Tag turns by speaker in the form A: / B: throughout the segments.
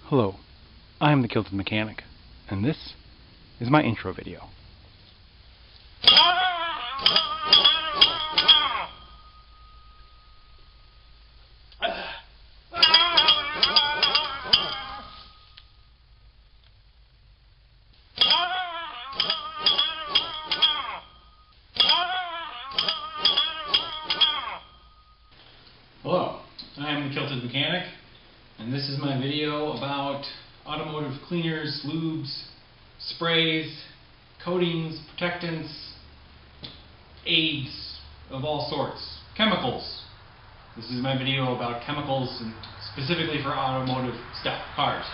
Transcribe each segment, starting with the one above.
A: Hello, I am the Kilted Mechanic, and this is my intro video. Hello, I am the Kilted Mechanic, and this is my video about automotive cleaners, lubes, sprays, coatings, protectants, aids of all sorts, chemicals. This is my video about chemicals and specifically for automotive stuff, cars.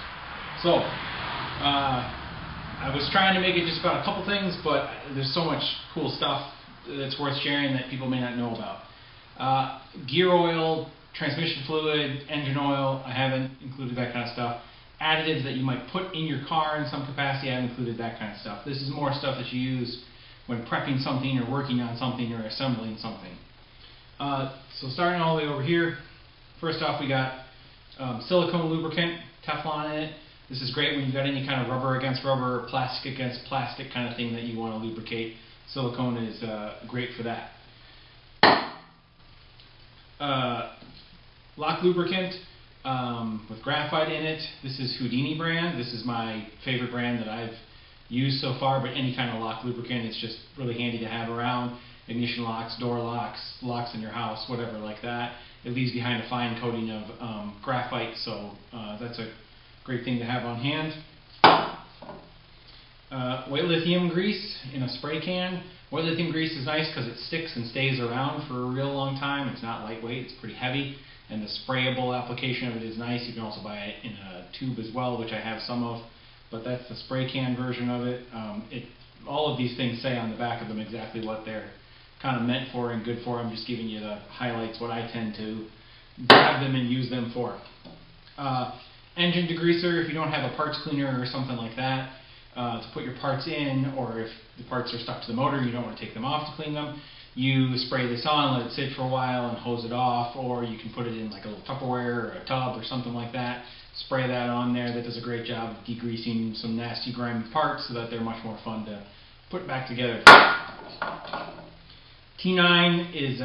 A: So, I was trying to make it just about a couple things, but there's so much cool stuff that's worth sharing that people may not know about. Gear oil, transmission fluid, engine oil, I haven't included that kind of stuff. Additives that you might put in your car in some capacity, I haven't included that kind of stuff. This is more stuff that you use when prepping something or working on something or assembling something. So starting all the way over here, first off we got silicone lubricant, Teflon in it. This is great when you've got any kind of rubber against rubber, plastic against plastic kind of thing that you want to lubricate. Silicone is great for that. Lock lubricant with graphite in it. This is Houdini brand. This is my favorite brand that I've used so far, but any kind of lock lubricant, it's just really handy to have around. Ignition locks, door locks, locks in your house, whatever like that. It leaves behind a fine coating of graphite, so that's a great thing to have on hand. White lithium grease in a spray can. White lithium grease is nice because it sticks and stays around for a real long time. It's not lightweight, it's pretty heavy, and the sprayable application of it is nice. You can also buy it in a tube as well, which I have some of, but that's the spray can version of it. All of these things say on the back of them exactly what they're kind of meant for and good for. I'm just giving you the highlights, what I tend to grab them and use them for. Engine degreaser, if you don't have a parts cleaner or something like that, to put your parts in, or if the parts are stuck to the motor and you don't want to take them off to clean them, you spray this on, let it sit for a while and hose it off, or you can put it in like a little Tupperware or a tub or something like that. Spray that on there. That does a great job of degreasing some nasty grimy parts so that they're much more fun to put back together. T9 is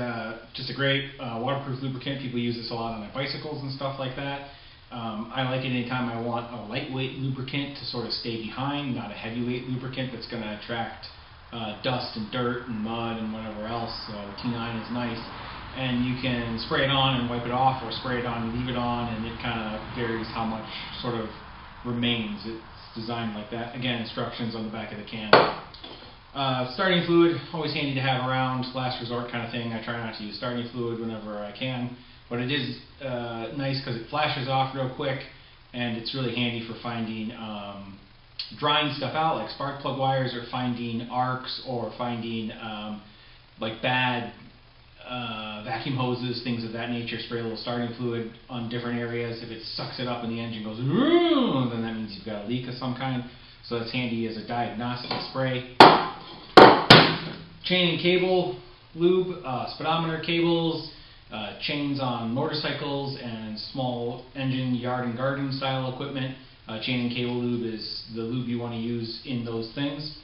A: just a great waterproof lubricant. People use this a lot on their bicycles and stuff like that. I like it anytime I want a lightweight lubricant to sort of stay behind, not a heavyweight lubricant that's going to attract dust and dirt and mud and whatever else. So T9 is nice. And you can spray it on and wipe it off, or spray it on and leave it on, and it kind of varies how much sort of remains. It's designed like that. Again, instructions on the back of the can. Starting fluid, always handy to have around, last resort kind of thing. I try not to use starting fluid whenever I can, but it is nice because it flashes off real quick, and it's really handy for finding drying stuff out, like spark plug wires, or finding arcs, or finding like bad vacuum hoses, things of that nature. Spray a little starting fluid on different areas. If it sucks it up and the engine goes, then that means you've got a leak of some kind. So that's handy as a diagnostic spray. Chain and cable lube, speedometer cables, chains on motorcycles and small engine, yard and garden style equipment. Chain and cable lube is the lube you want to use in those things.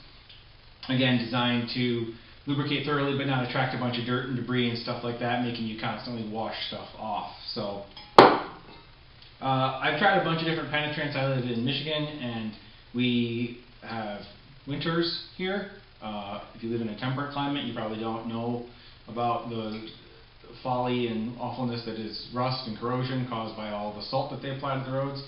A: Again, designed to lubricate thoroughly but not attract a bunch of dirt and debris and stuff like that, making you constantly wash stuff off. So I've tried a bunch of different penetrants. I live in Michigan, and we have winters here. If you live in a temperate climate, you probably don't know about the folly and awfulness that is rust and corrosion caused by all the salt that they apply to the roads.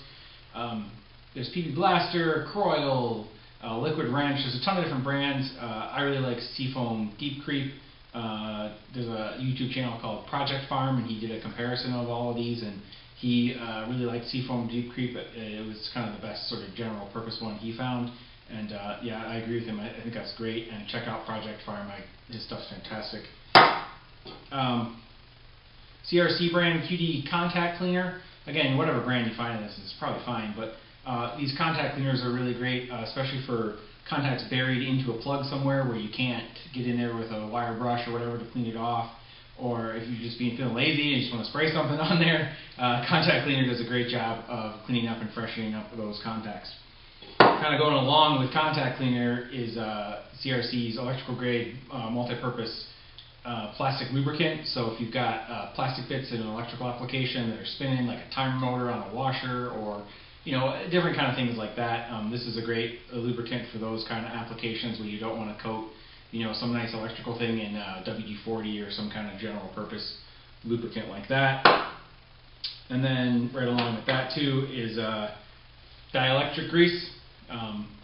A: There's PB Blaster, Croyle, Liquid Wrench. There's a ton of different brands. I really like Seafoam Deep Creep. There's a YouTube channel called Project Farm, and he did a comparison of all of these, and he really liked Seafoam Deep Creep. It was kind of the best sort of general purpose one he found. And yeah, I agree with him. I think that's great. And check out Project Farm. His stuff's fantastic. CRC brand QD contact cleaner. Again, whatever brand you find in this is probably fine, but these contact cleaners are really great, especially for contacts buried into a plug somewhere where you can't get in there with a wire brush or whatever to clean it off, or if you're just feeling lazy and you just want to spray something on there, contact cleaner does a great job of cleaning up and freshening up those contacts. Kind of going along with contact cleaner is CRC's electrical grade multi-purpose plastic lubricant. So if you've got plastic bits in an electrical application that are spinning, like a timer motor on a washer, or different kind of things like that, this is a great lubricant for those kind of applications where you don't want to coat some nice electrical thing in WD-40 or some kind of general purpose lubricant like that. And then right along with that too is Dielectric Grease.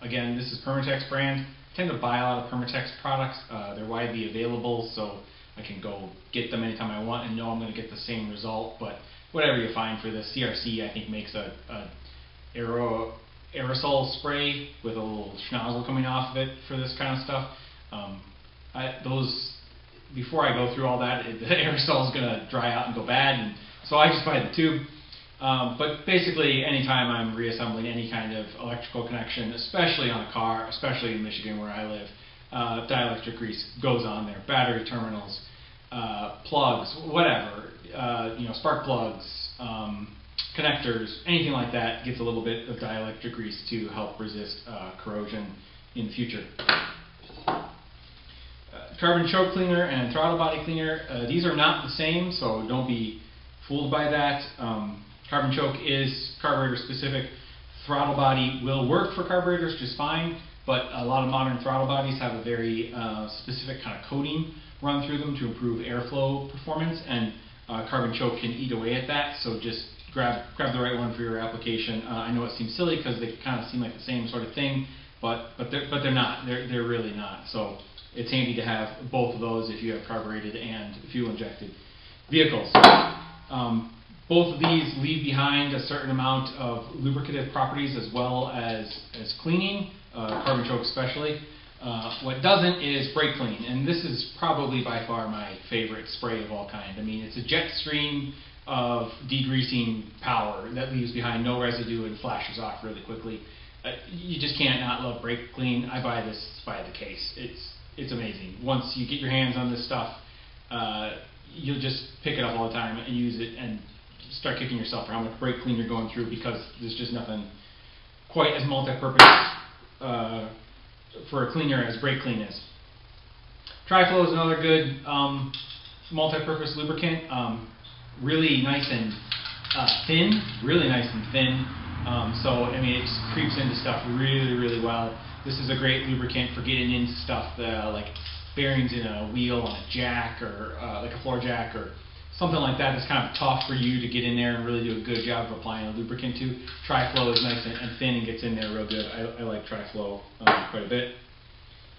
A: Again, this is Permatex brand. I tend to buy a lot of Permatex products. They're widely available, so I can go get them anytime I want and know I'm going to get the same result. But whatever you find for this, CRC I think makes a aerosol spray with a little schnozzle coming off of it for this kind of stuff. Before I go through all that, the aerosol is going to dry out and go bad, and so I just buy the tube. But basically, anytime I'm reassembling any kind of electrical connection, especially on a car, especially in Michigan where I live, Dielectric Grease goes on there. Battery terminals, plugs, whatever, spark plugs, connectors, anything like that gets a little bit of Dielectric Grease to help resist corrosion in the future. Carbon choke cleaner and throttle body cleaner, these are not the same, so don't be fooled by that. Carbon choke is carburetor specific. Throttle body will work for carburetors just fine, but a lot of modern throttle bodies have a very specific kind of coating run through them to improve airflow performance, and carbon choke can eat away at that, so just grab the right one for your application. I know it seems silly because they kind of seem like the same sort of thing, but they're not. They're really not. So it's handy to have both of those if you have carbureted and fuel injected vehicles. Both of these leave behind a certain amount of lubricative properties as well as cleaning, carbon choke especially. What doesn't is brake clean, and this is probably by far my favorite spray of all kind. I mean, it's a jet stream of degreasing power that leaves behind no residue and flashes off really quickly. You just can't not love brake clean. I buy this by the case. It's amazing. Once you get your hands on this stuff, you'll just pick it up all the time and use it and start kicking yourself for how much brake clean you're going through, because there's just nothing quite as multi-purpose for a cleaner as brake clean is. Tri-Flow is another good multi-purpose lubricant. Really nice and thin, really nice and thin. So I mean, it just creeps into stuff really, really well. This is a great lubricant for getting into stuff like bearings in a wheel on a jack, or like a floor jack, or something like that that's kind of tough for you to get in there and really do a good job of applying a lubricant to. Tri-Flow is nice and thin and gets in there real good. I like Tri-Flow quite a bit.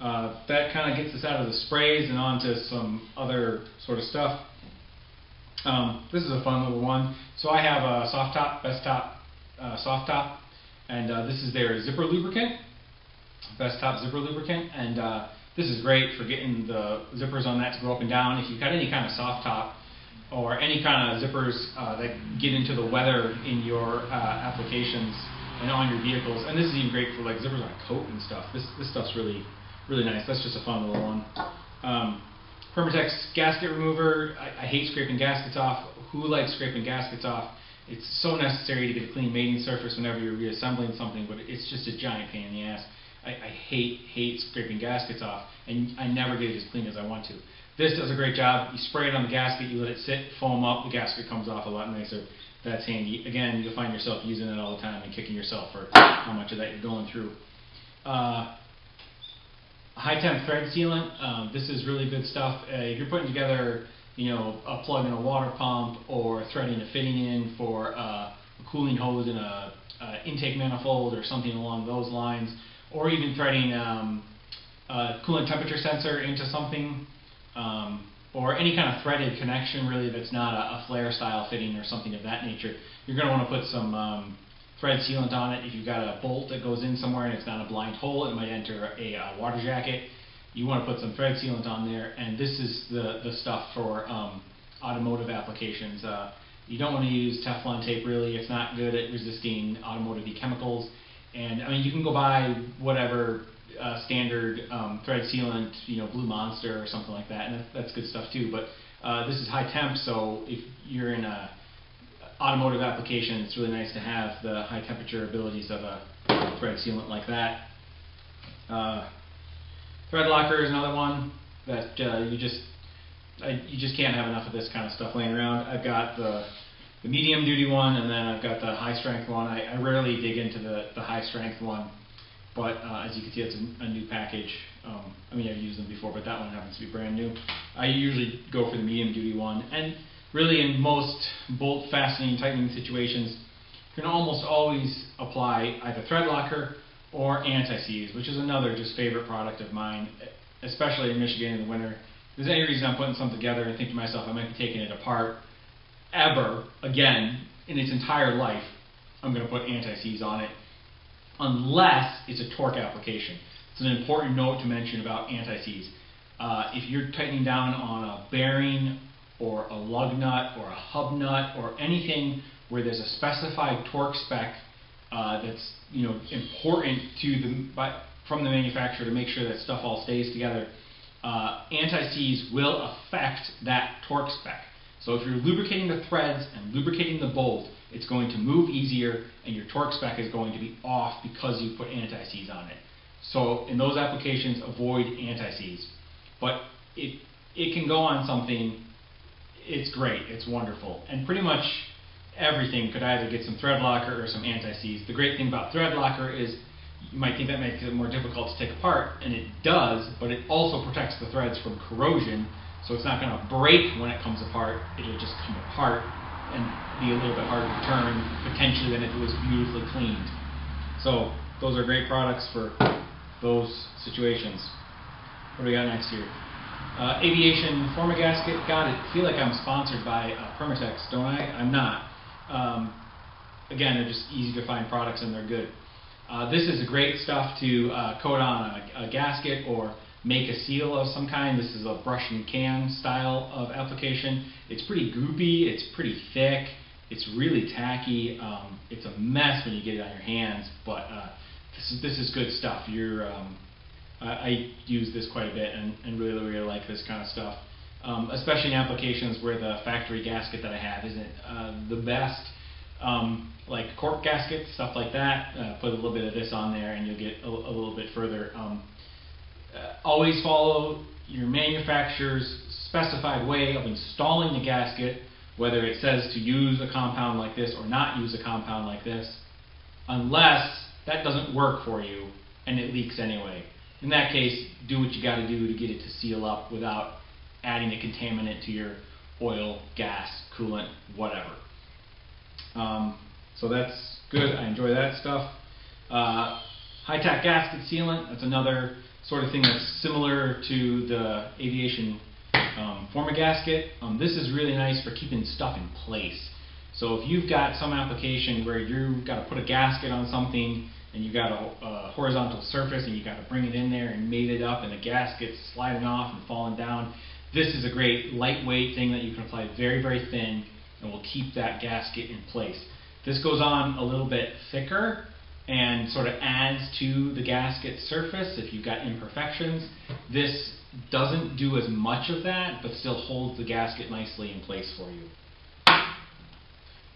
A: That kind of gets us out of the sprays and onto some other sort of stuff. This is a fun little one. So I have a soft top, best top, soft top, and this is their zipper lubricant, best top zipper lubricant, and this is great for getting the zippers on that to go up and down. If you've got any kind of soft top or any kind of zippers that get into the weather in your applications and on your vehicles, and this is even great for like zippers on a coat and stuff. This stuff's really nice. That's just a fun little one. Permatex gasket remover. I hate scraping gaskets off. Who likes scraping gaskets off? It's so necessary to get a clean mating surface whenever you're reassembling something, but it's just a giant pain in the ass. I hate scraping gaskets off, and I never get it as clean as I want to. This does a great job. You spray it on the gasket, you let it sit, foam up, the gasket comes off a lot nicer. That's handy. Again, you'll find yourself using it all the time and kicking yourself for how much of that you're going through. High temp thread sealant. This is really good stuff. If you're putting together, a plug in a water pump, or threading a fitting in for a cooling hose in a intake manifold or something along those lines, or even threading a coolant temperature sensor into something, or any kind of threaded connection really that's not a flare style fitting or something of that nature, you're going to want to put some thread sealant on it. If you've got a bolt that goes in somewhere and it's not a blind hole, it might enter a water jacket. You want to put some thread sealant on there, and this is the stuff for automotive applications. You don't want to use Teflon tape really. It's not good at resisting automotive chemicals. And I mean, you can go buy whatever standard thread sealant, Blue Monster or something like that, and that's good stuff too. But This is high temp, so if you're in a automotive application, it's really nice to have the high temperature abilities of a thread sealant like that. Threadlocker is another one that you just can't have enough of this kind of stuff laying around. I've got the medium duty one, and then I've got the high strength one. I rarely dig into the high strength one, but as you can see, it's a new package. I mean, I've used them before, but that one happens to be brand new. I usually go for the medium duty one, and really in most bolt fastening, tightening situations, you can almost always apply either Threadlocker or anti-seize, which is another just favorite product of mine, especially in Michigan in the winter. If there's any reason I'm putting something together and think to myself I might be taking it apart ever again in its entire life, I'm going to put anti-seize on it, unless it's a torque application. It's an important note to mention about anti-seize. If you're tightening down on a bearing or a lug nut or a hub nut or anything where there's a specified torque spec that's important to from the manufacturer to make sure that stuff all stays together, anti-seize will affect that torque spec. So if you're lubricating the threads and lubricating the bolt, it's going to move easier and your torque spec is going to be off because you put anti-seize on it. So in those applications, avoid anti-seize. But it can go on something. It's great. It's wonderful. And pretty much everything could either get some Threadlocker or some anti-seize. The great thing about Threadlocker is you might think that makes it more difficult to take apart, and it does, but it also protects the threads from corrosion, so it's not going to break when it comes apart. It'll just come apart and be a little bit harder to turn, potentially, than if it was beautifully cleaned. So those are great products for those situations. What do we got next here? Aviation forma gasket. God, I feel like I'm sponsored by Permatex, don't I? I'm not. Again, they're just easy to find products and they're good. This is great stuff to coat on a gasket or make a seal of some kind. This is a brush and can style of application. It's pretty goopy, it's pretty thick, it's really tacky. It's a mess when you get it on your hands, but this is good stuff. I use this quite a bit and really like this kind of stuff, especially in applications where the factory gasket that I have isn't the best. Like cork gaskets, stuff like that, put a little bit of this on there and you'll get a little bit further. Always follow your manufacturer's specified way of installing the gasket, whether it says to use a compound like this or not use a compound like this, unless that doesn't work for you and it leaks anyway. In that case, do what you got to do to get it to seal up without adding a contaminant to your oil, gas, coolant, whatever. So that's good. I enjoy that stuff. High-tack gasket sealant. That's another sort of thing that's similar to the aviation forma gasket. This is really nice for keeping stuff in place. So if you've got some application where you've got to put a gasket on something and you've got a horizontal surface and you've got to bring it in there and mate it up and the gasket's sliding off and falling down, this is a great lightweight thing that you can apply very thin and will keep that gasket in place. This goes on a little bit thicker and sort of adds to the gasket surface if you've got imperfections. This doesn't do as much of that, but still holds the gasket nicely in place for you.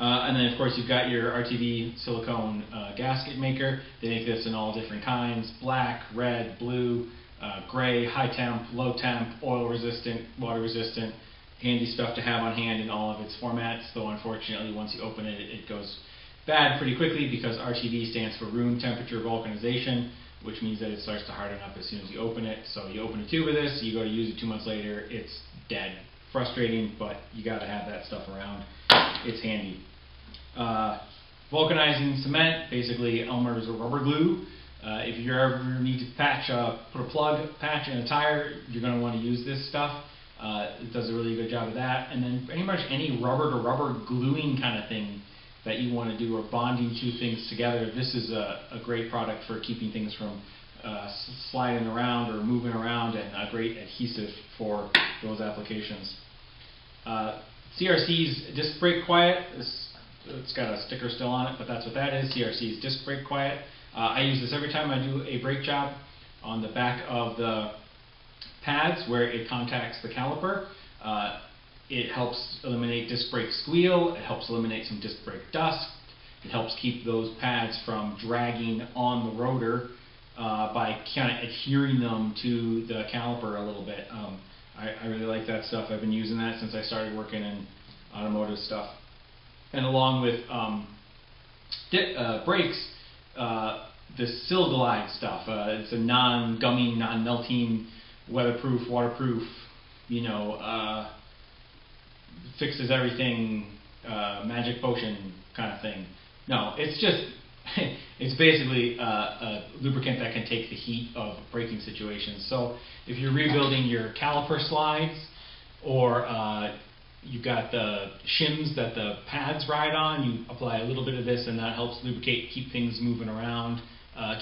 A: And then of course you've got your RTV silicone gasket maker. They make this in all different kinds: black, red, blue, gray, high temp, low temp, oil resistant, water resistant. Handy stuff to have on hand in all of its formats, though unfortunately once you open it, it goes bad pretty quickly because RTV stands for room temperature vulcanization, which means that it starts to harden up as soon as you open it. So you open a tube of this, you go to use it 2 months later, it's dead. Frustrating, but you got to have that stuff around. It's handy. Vulcanizing cement, basically Elmer's or rubber glue. If you ever need to put a plug patch in a tire, you're going to want to use this stuff. It does a really good job of that. And then pretty much any rubber to rubber gluing kind of thing that you want to do, or bonding two things together, this is a great product for keeping things from sliding around or moving around, and a great adhesive for those applications. CRC's disc brake quiet. It's got a sticker still on it, but that's what that is. CRC's disc brake quiet. I use this every time I do a brake job on the back of the pads where it contacts the caliper. It helps eliminate disc brake squeal. It helps eliminate some disc brake dust. It helps keep those pads from dragging on the rotor by kind of adhering them to the caliper a little bit. I really like that stuff. I've been using that since I started working in automotive stuff. And along with brakes, the Sil-Glide stuff. It's a non-gumming, non-melting, weatherproof, waterproof, you know, fixes everything, magic potion kind of thing. No, it's just, it's basically a lubricant that can take the heat of braking situations. So if you're rebuilding your caliper slides, or you've got the shims that the pads ride on, you apply a little bit of this and that helps lubricate, keep things moving around,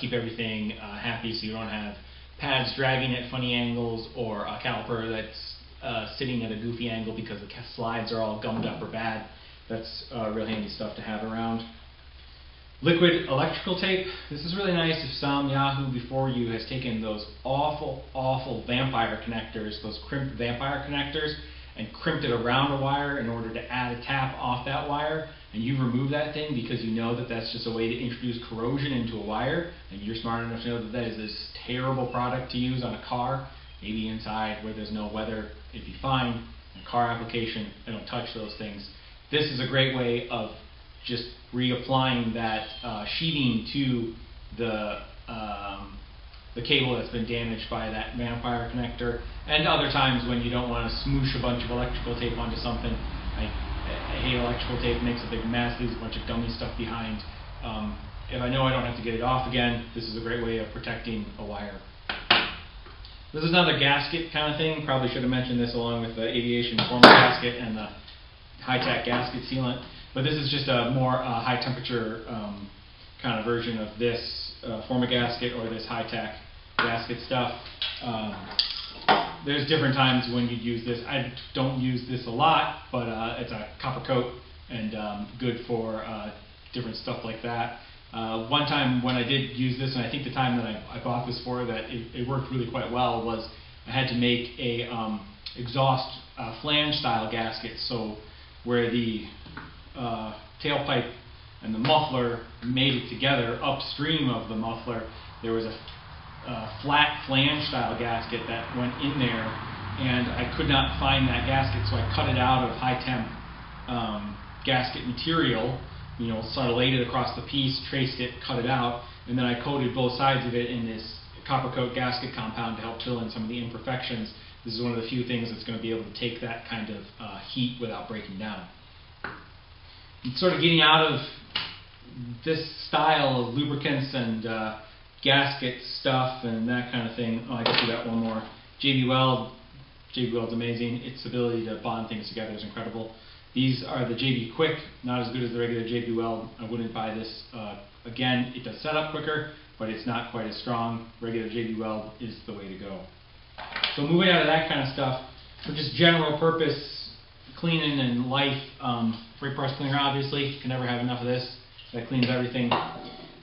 A: keep everything happy so you don't have pads dragging at funny angles, or a caliper that's sitting at a goofy angle because the slides are all gummed up or bad. That's real handy stuff to have around. Liquid electrical tape. This is really nice if some Yahoo before you has taken those awful vampire connectors, those crimped vampire connectors, and crimped it around a wire in order to add a tap off that wire, and you remove that thing because you know that that's just a way to introduce corrosion into a wire, and you're smart enough to know that that is this terrible product to use on a car. Maybe inside where there's no weather, it'd be fine. In a car application, I don't touch those things. This is a great way of just reapplying that sheeting to the cable that's been damaged by that vampire connector, and other times when you don't want to smoosh a bunch of electrical tape onto something. I hate electrical tape, makes a big mess, leaves a bunch of gummy stuff behind. If I know I don't have to get it off again, this is a great way of protecting a wire. This is another gasket kind of thing. Probably should have mentioned this along with the aviation former gasket and the high-tech gasket sealant. But this is just a more high temperature kind of version of this forma gasket or this high-tech gasket stuff. There's different times when you'd use this. I don't use this a lot, but it's a copper coat and good for different stuff like that. One time when I did use this, and I think the time that I bought this for, that it worked really quite well, was I had to make a exhaust flange style gasket, so where the tailpipe and the muffler made it together upstream of the muffler, there was a flat flange style gasket that went in there, and I could not find that gasket, so I cut it out of high temp gasket material, you know, sort of laid it across the piece, traced it, cut it out, and then I coated both sides of it in this copper coat gasket compound to help fill in some of the imperfections. This is one of the few things that's going to be able to take that kind of heat without breaking down. And sort of getting out of this style of lubricants and gasket stuff and that kind of thing. Oh, I guess we got one more. JB Weld. JB Weld's amazing. Its ability to bond things together is incredible. These are the JB Quick, not as good as the regular JB Weld. I wouldn't buy this again. It does set up quicker, but it's not quite as strong. Regular JB Weld is the way to go. So moving out of that kind of stuff, for just general purpose cleaning and life, brake parts cleaner, obviously, you can never have enough of this. That cleans everything.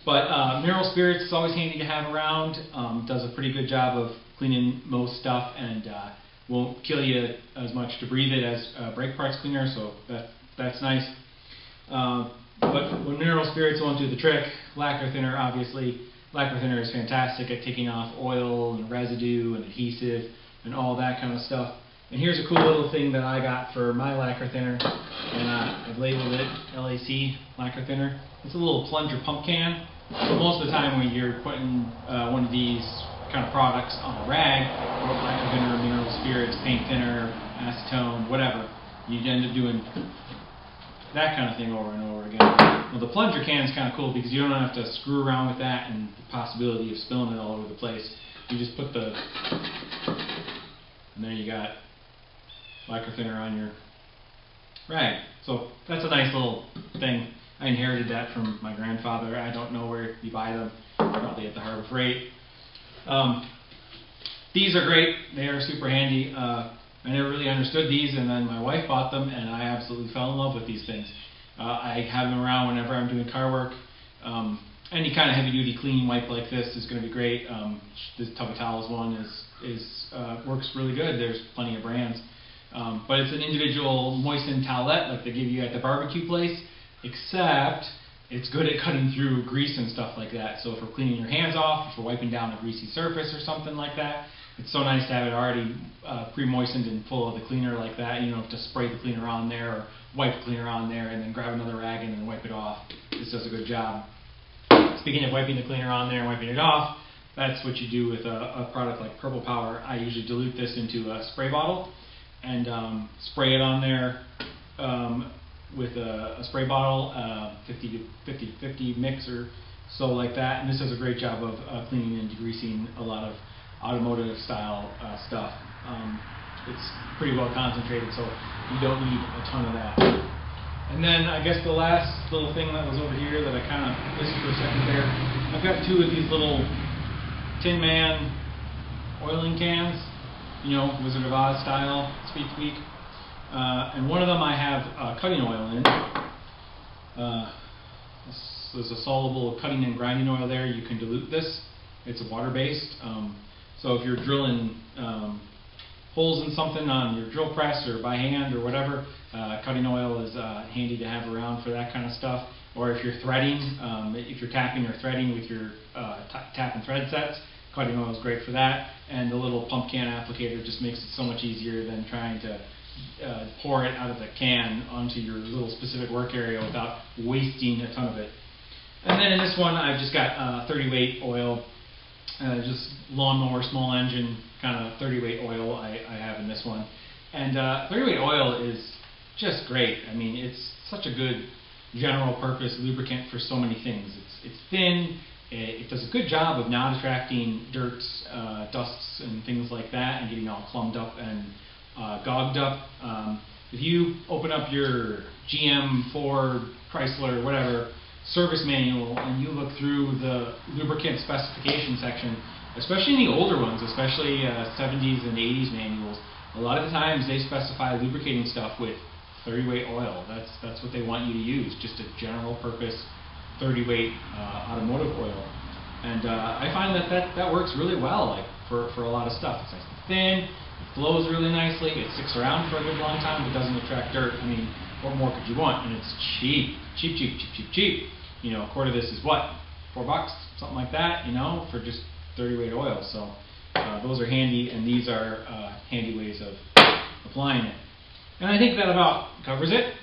A: But mineral spirits is always handy to have around. Does a pretty good job of cleaning most stuff and won't kill you as much to breathe it as brake parts cleaner, so that's nice. But when mineral spirits won't do the trick, lacquer thinner, obviously. Lacquer thinner is fantastic at taking off oil and residue and adhesive and all that kind of stuff. And here's a cool little thing that I got for my lacquer thinner, and I've labeled it LAC lacquer thinner. It's a little plunger pump can. So most of the time when you're putting one of these kind of products on a rag, lacquer thinner, mineral spirits, paint thinner, acetone, whatever, you'd end up doing that kind of thing over and over again. Well, the plunger can is kind of cool because you don't have to screw around with that and the possibility of spilling it all over the place. You just put the, and there you got lacquer thinner on your rag. So that's a nice little thing. I inherited that from my grandfather. I don't know where you buy them, probably at the Harbor Freight. These are great. They are super handy. I never really understood these, and then my wife bought them, and I absolutely fell in love with these things. I have them around whenever I'm doing car work. Any kind of heavy-duty cleaning wipe like this is going to be great. This Tub of Towels one works really good. There's plenty of brands. But it's an individual moistened towelette like they give you at the barbecue place, except it's good at cutting through grease and stuff like that. So if we're cleaning your hands off, if we're wiping down a greasy surface or something like that, it's so nice to have it already pre-moistened and full of the cleaner like that. You don't have to spray the cleaner on there or wipe the cleaner on there and then grab another rag and then wipe it off. This does a good job. Speaking of wiping the cleaner on there and wiping it off, that's what you do with a product like Purple Power. I usually dilute this into a spray bottle and spray it on there with a spray bottle, 50-50 mix or so like that. And this does a great job of cleaning and degreasing a lot of automotive style stuff. It's pretty well concentrated, so you don't need a ton of that. And then I guess the last little thing that was over here that I kind of missed for a second there, I've got two of these little Tin Man oiling cans, you know, Wizard of Oz style, speak. And one of them I have cutting oil in. There's a Solvable cutting and grinding oil there. You can dilute this. It's water-based. So if you're drilling holes in something on your drill press or by hand or whatever, cutting oil is handy to have around for that kind of stuff. Or if you're threading, if you're tapping or threading with your tap and thread sets, cutting oil is great for that. And the little pump can applicator just makes it so much easier than trying to pour it out of the can onto your little specific work area without wasting a ton of it. And then in this one, I've just got 30 weight oil. Just lawnmower, small engine, kind of 30 weight oil I have in this one. And 30 weight oil is just great. I mean, it's such a good general purpose lubricant for so many things. It's thin, it does a good job of not attracting dirts, dusts and things like that and getting all clumped up and gogged up. If you open up your GM, Ford, Chrysler, whatever, service manual and you look through the lubricant specification section, especially in the older ones, especially 70s and 80s manuals, a lot of the times they specify lubricating stuff with 30 weight oil. That's what they want you to use, just a general purpose 30 weight automotive oil. And I find that works really well, like for a lot of stuff. It's nice and thin, it flows really nicely, it sticks around for a good long time, it doesn't attract dirt. I mean, what more could you want? And it's cheap. You know, a quart of this is what? $4, something like that, you know, for just 30 weight oil. So those are handy, and these are handy ways of applying it. And I think that about covers it.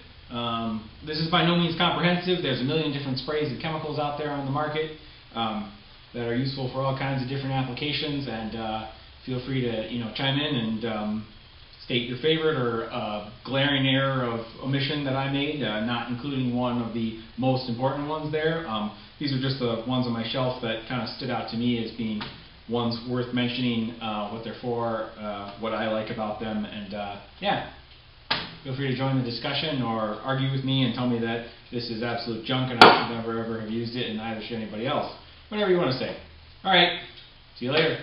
A: This is by no means comprehensive. There's a million different sprays and chemicals out there on the market that are useful for all kinds of different applications, and feel free to chime in and state your favorite or glaring error of omission that I made, not including one of the most important ones there. These are just the ones on my shelf that kind of stood out to me as being ones worth mentioning, what they're for, what I like about them, and yeah. Feel free to join the discussion or argue with me and tell me that this is absolute junk and I should never ever have used it and neither should anybody else. Whatever you want to say. Alright, see you later.